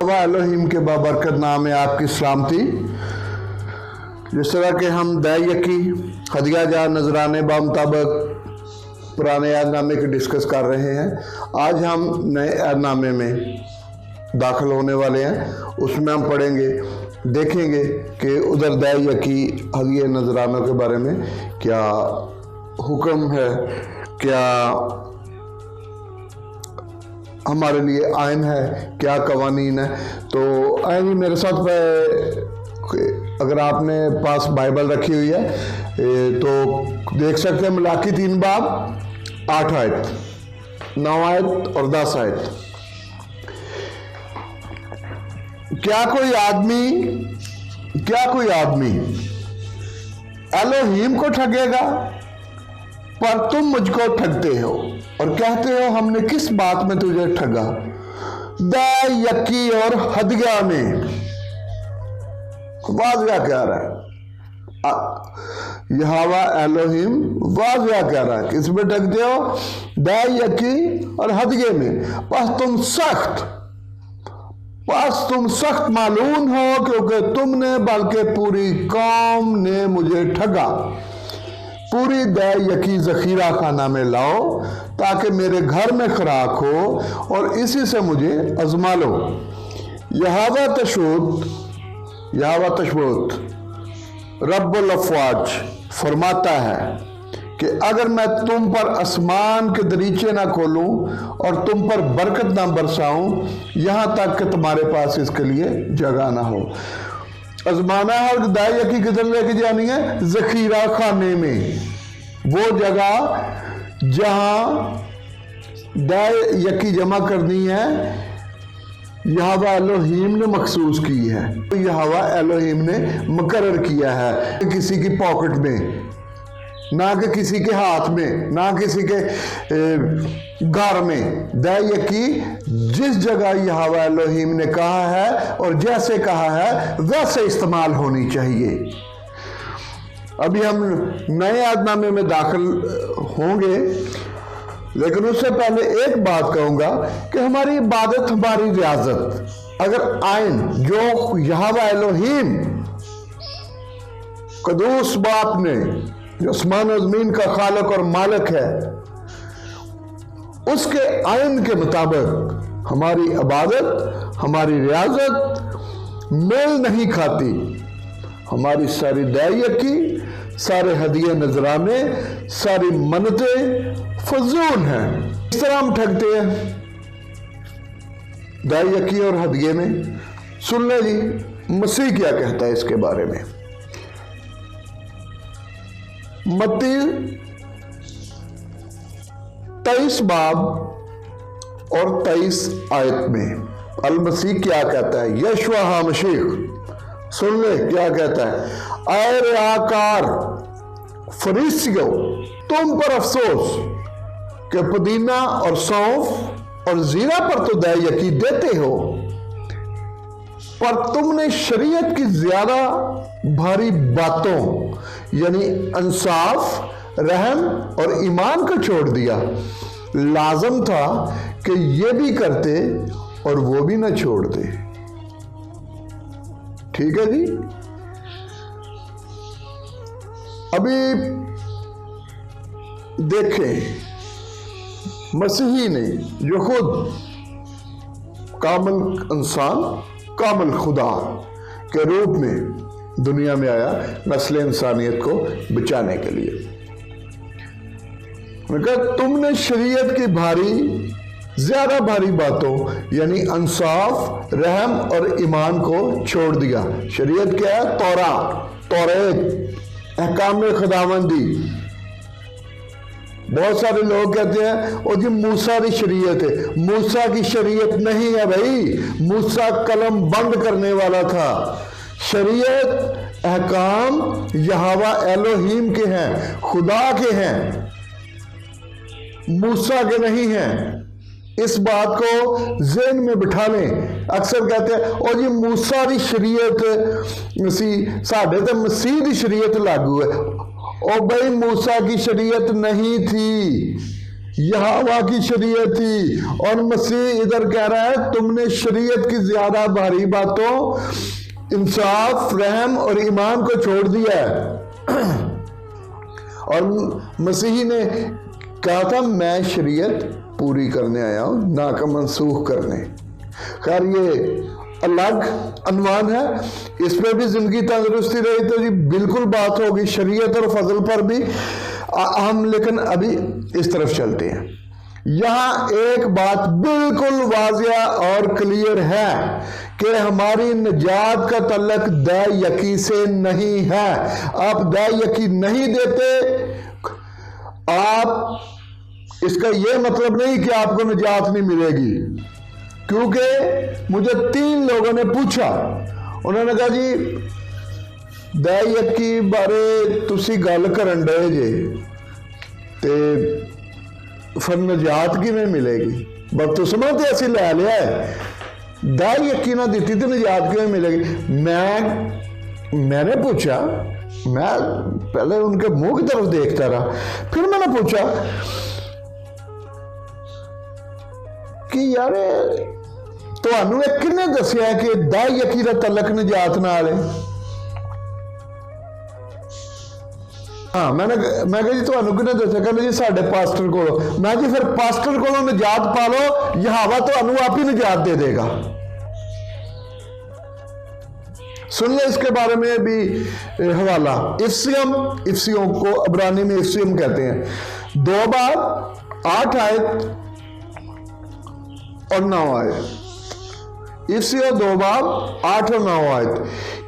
Elohim के बाबरकत नाम है आपकी सलामती। जिस तरह के हम दायकी हदिया जा नजराने बामुताबिक पुराने ऐदनामे के डिस्कस कर रहे हैं, आज हम नए ऐदनामे में दाखिल होने वाले हैं। उसमें हम पढ़ेंगे, देखेंगे कि उधर दायकी हदिया नजरानों के बारे में क्या हुक्म है, क्या हमारे लिए आइन है, क्या कवानीन है। तो आइन ही मेरे साथ अगर आपने पास बाइबल रखी हुई है तो देख सकते हैं मलाकी 3 बाब 8 आयत, 9 आयत और 10 आयत। क्या कोई आदमी एलोहीम को ठगेगा? पर तुम मुझको ठगते हो और कहते हो हमने किस बात में तुझे ठगा? दायकी और हदिया में। वाज़िया कह रहा है, यहोवा एलोहीम वाज़िया कह रहा है, किस में ठगते हो? दायकी और हदिये में। बस तुम सख्त मालूम हो, क्योंकि तुमने बल्कि पूरी कौम ने मुझे ठगा। पूरी दायकी ज़ख़ीरा खाना में लाओ ताकि मेरे घर में खुराक हो और इसी से मुझे आज़मा लो। यहोवा तशबूत रब्बुल अफ़वाज फरमाता है कि अगर मैं तुम पर आसमान के दरीचे ना खोलूं और तुम पर बरकत ना बरसाऊं, यहाँ तक कि तुम्हारे पास इसके लिए जगह ना हो। आजमाना है और दायकी किधर लेके जानी है? ज़ख़ीरा खाने में, वो जगह जहां दायकी जमा करनी है, यहोवा एलोहीम ने मखसूस की है, तो यहोवा एलोहीम ने मुकर्रर किया है। किसी की पॉकेट में, ना कि किसी के हाथ में, ना किसी के घर में। दायकी जिस जगह यहोवा एलोहीम ने कहा है और जैसे कहा है वैसे इस्तेमाल होनी चाहिए। अभी हम नए ऐदनामे में दाखिल होंगे, लेकिन उससे पहले एक बात कहूंगा कि हमारी इबादत, हमारी रियाजत, अगर आइन जो यहोवा एलोहीम कदूस बाप ने, जो आसमान और ज़मीन का खालिक और मालिक है, उसके आइन के मुताबिक हमारी इबादत, हमारी रियाजत मेल नहीं खाती। हमारी सारी दायकी, सारे हदिये नजराने, सारी मन्नतें फजूल हैं। इस तरह हम ठगते हैं दायकी और हदिये में। सुन ले जी, मसीह क्या कहता है इसके बारे में। मत्ती 23 बाब और 23 आयत में अल मसीह क्या कहता है? यशवा मसीह, सुन ले क्या कहता है। ऐ रियाकार फरीसियों, तुम पर अफसोस कि पुदीना और सौंफ और जीरा पर तो दायकी देते हो, पर तुमने शरीयत की ज्यादा भारी बातों यानी इंसाफ, रहम और ईमान को छोड़ दिया। लाजम था कि ये भी करते और वो भी न छोड़ते। ठीक है जी। अभी देखें, मसीही ने जो खुद कामिल इंसान, कामिल खुदा के रूप में दुनिया में आया नस्ल इंसानियत को बचाने के लिए, मगर तुमने शरीयत की ज्यादा भारी बातों यानी इंसाफ, रहम और ईमान को छोड़ दिया। शरीयत क्या है? तौरात, अहकाम खुदावंदी। बहुत सारे लोग कहते हैं और जी मूसा की शरीयत है। मूसा की शरीयत नहीं है भाई, मूसा कलम बंद करने वाला था। शरीयत, अहकाम यहोवा एलोहीम के हैं, खुदा के हैं, मूसा के नहीं हैं। इस बात को ज़हन में बिठा लें। अक्सर कहते हैं और ये मूसा की शरीयत मसीह साढ़े तो मसीह की शरीयत लागू है। और भाई मूसा की शरीयत नहीं थी, यहोवा की शरीयत थी, और मसीह इधर कह रहा है तुमने शरीयत की ज्यादा भारी बातों, इंसाफ, रहम और ईमान को छोड़ दिया है। और मसीही ने कहा था मैं शरीयत पूरी करने आया हूं, ना कि मनसूख करने। खैर ये अलग अनवान है, इस पे भी जिंदगी तंदुरुस्ती रही तो जी बिल्कुल बात होगी शरीयत और फजल पर भी हम, लेकिन अभी इस तरफ चलते हैं। यहां एक बात बिल्कुल वाजिया और क्लियर है कि हमारी निजात का तल्लक दै यकी से नहीं है। आप दै यकी नहीं देते, आप, इसका यह मतलब नहीं कि आपको निजात नहीं मिलेगी, क्योंकि मुझे 3 लोगों ने पूछा, उन्होंने कहा जी दै यकी बारे तुसी गल करन डे जे ते फिर निजात किवें मिलेगी? बदकिस्मत तो असीं लै लिया है, दै यकी ना दिती तो निजात किवें मिलेगी? मैंने पूछा, मैं पहले उनके मुंह की तरफ देखता रहा, फिर मैंने पूछा कि यार तुहानू एक किन्ने दस्सिया कि दै यकी दा तलक निजात नाल है? हाँ, मैं कहा जी तुहानू किन्ने दस्सिया? कहंदे जी साडे पास्टर को। मैं जी फिर पास्टर को निजात पा लो, यहोवा तुहानू आप ही निजात दे देगा। सुन ले इसके बारे में भी हवाला, इफ्सियों को अबरानी में इफ्सियम कहते हैं। 2 बार 8 आयत और 9 आयत, इफ्सियों 2 बाब 8 और 9 आयत।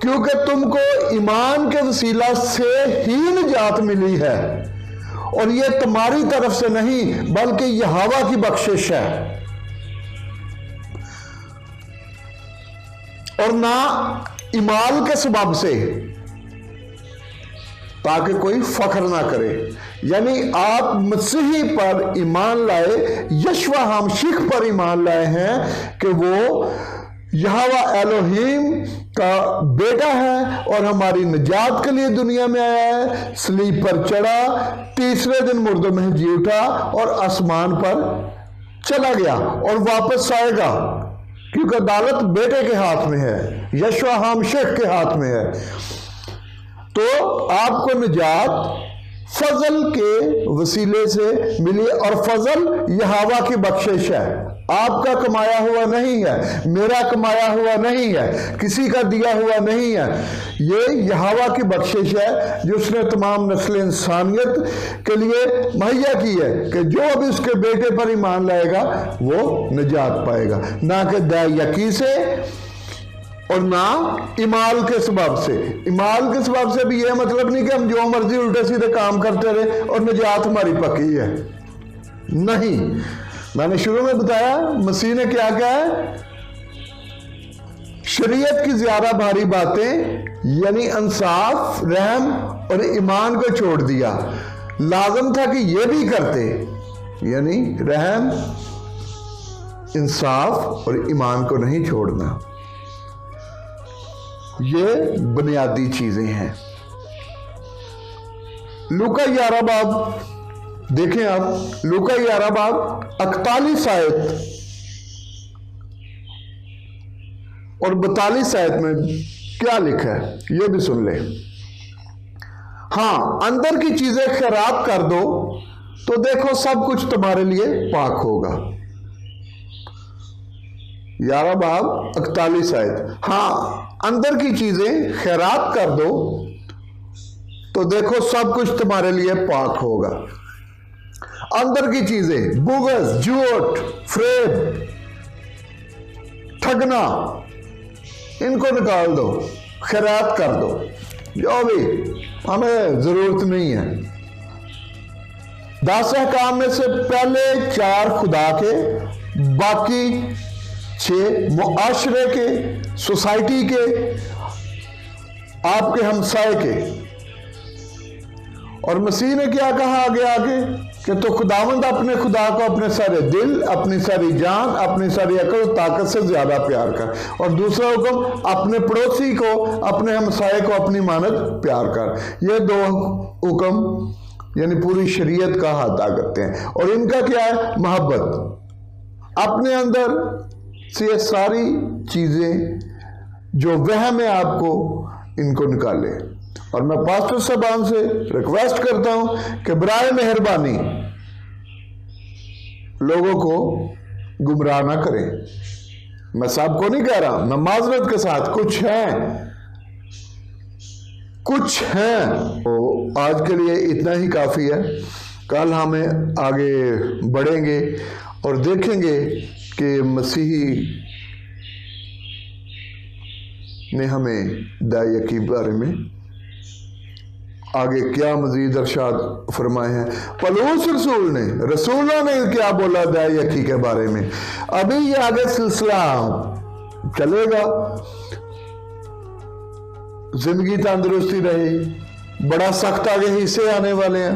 क्योंकि तुमको ईमान के वसीला से ही निजात मिली है, और यह तुम्हारी तरफ से नहीं बल्कि यहोवा की बख्शिश है, और ना इमाल के सबब से, ताकि कोई फख्र ना करे। यानी आप मसीही पर ईमान लाए, यशवा हामशिख पर ईमान लाए हैं कि वो यहोवा एलोहीम का बेटा है और हमारी निजात के लिए दुनिया में आया है, सलीब पर चढ़ा, तीसरे दिन मुर्दों में जी उठा और आसमान पर चला गया और वापस आएगा, क्योंकि अदालत बेटे के हाथ में है, यशवा हामशिख के हाथ में है। तो आपको निजात फजल के वसीले से मिली, और फजल यहोवा की बख्शिश है, आपका कमाया हुआ नहीं है, मेरा कमाया हुआ नहीं है, किसी का दिया हुआ नहीं है। ये यहोवा की बख्शिश है जो उसने तमाम नस्ल इंसानियत के लिए मुहैया की है कि जो भी उसके बेटे पर ईमान लाएगा वो निजात पाएगा, ना कि दै यकी से और ना इमाल के सबब से। इमाल के सबब से भी यह मतलब नहीं कि हम जो मर्जी उल्टे सीधे काम करते रहे और निजात हमारी पक्की है, नहीं। मैंने शुरू में बताया मसीह ने क्या कहा है, शरीयत की ज्यादा भारी बातें यानी इंसाफ, रहम और ईमान को छोड़ दिया। लाजम था कि यह भी करते, यानी रहम, इंसाफ और ईमान को नहीं छोड़ना। ये बुनियादी चीजें हैं। लूका 11 बाब देखें आप, लूका 11 बाब 41 आयत और 42 आयत में क्या लिखा है ये भी सुन ले। हाँ, अंदर की चीजें खराब कर दो तो देखो सब कुछ तुम्हारे लिए पाक होगा। 11 बाब 41 आयत। हाँ, अंदर की चीजें खैरात कर दो तो देखो सब कुछ तुम्हारे लिए पाक होगा। अंदर की चीजें, बुग़्ज़, झूठ, फ्रेब, ठगना, इनको निकाल दो, खैरात कर दो, जो भी हमें जरूरत नहीं है। 10 अहकाम में से पहले 4 खुदा के, बाकी 6 मुआशरे के, सोसाइटी के, आपके हमसाए के। और मसीह ने क्या कहा आगे कि तो खुदावंद अपने खुदा को अपने सारे दिल, अपनी सारी जान, अपनी सारी अकल और ताकत से ज्यादा प्यार कर। और दूसरा हुक्म, अपने पड़ोसी को, अपने हमसाए को अपनी मानद प्यार कर। ये 2 हुक्म یعنی پوری شریعت کا احاطہ کرتے ہیں، اور ان کا کیا ہے؟ محبت۔ اپنے اندر سے یہ ساری چیزیں جو وہم ہے آپ کو، ان کو نکالے۔ اور میں پاسٹر صاحبان سے ریکویسٹ کرتا ہوں کہ برائے مہربانی لوگوں کو گمراہ نہ کریں۔ میں سب کو نہیں کہہ رہا، میں معذرت کے ساتھ کچھ ہیں۔ تو آج کے لیے اتنا ہی کافی ہے۔ کل ہمیں آگے بڑھیں گے اور دیکھیں گے کہ مسیحی نے ہمیں داعیہ کے بارے میں آگے کیا مزید ارشاد فرمائے ہیں، پولس رسولوں نے کیا بولا داعیہ کے بارے میں۔ ابھی یہ آگے سلسلہ چلے گا۔ زندگی تندرستی رہے، بڑا سخت آگے حصے آنے والے ہیں،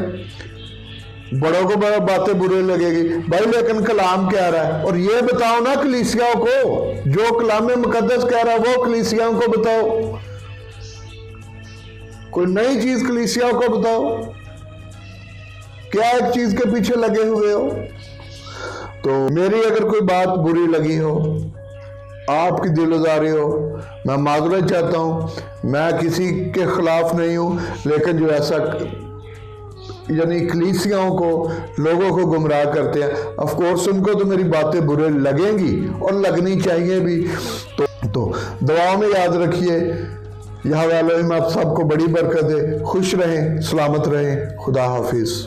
بڑوں کو بڑا باتیں برے لگے گی بھائی، لیکن کلام کہہ رہا ہے، اور یہ بتاؤ نا کلیسیاؤں کو، جو کلام مقدس کہہ رہا ہے وہ کلیسیاؤں کو بتاؤ، کوئی نئی چیز کلیسیاؤں کو بتاؤ، کیا ایک چیز کے پیچھے لگے ہوئے ہو؟ تو میری اگر کوئی بات بری لگی ہو، آپ کی دل آزاری ہو، میں معذرت چاہتا ہوں۔ میں کسی کے خلاف نہیں ہوں، لیکن جو ایسا یعنی کلیسیاؤں کو، لوگوں کو گمراہ کرتے ہیں، آف کورس ان کو تو میری باتیں برے لگیں گی اور لگنی چاہیے بھی۔ تو دعاؤں میں یاد رکھیے، یہاں والوں میں آپ سب کو بڑی برکت دے، خوش رہیں، سلامت رہیں، خدا حافظ۔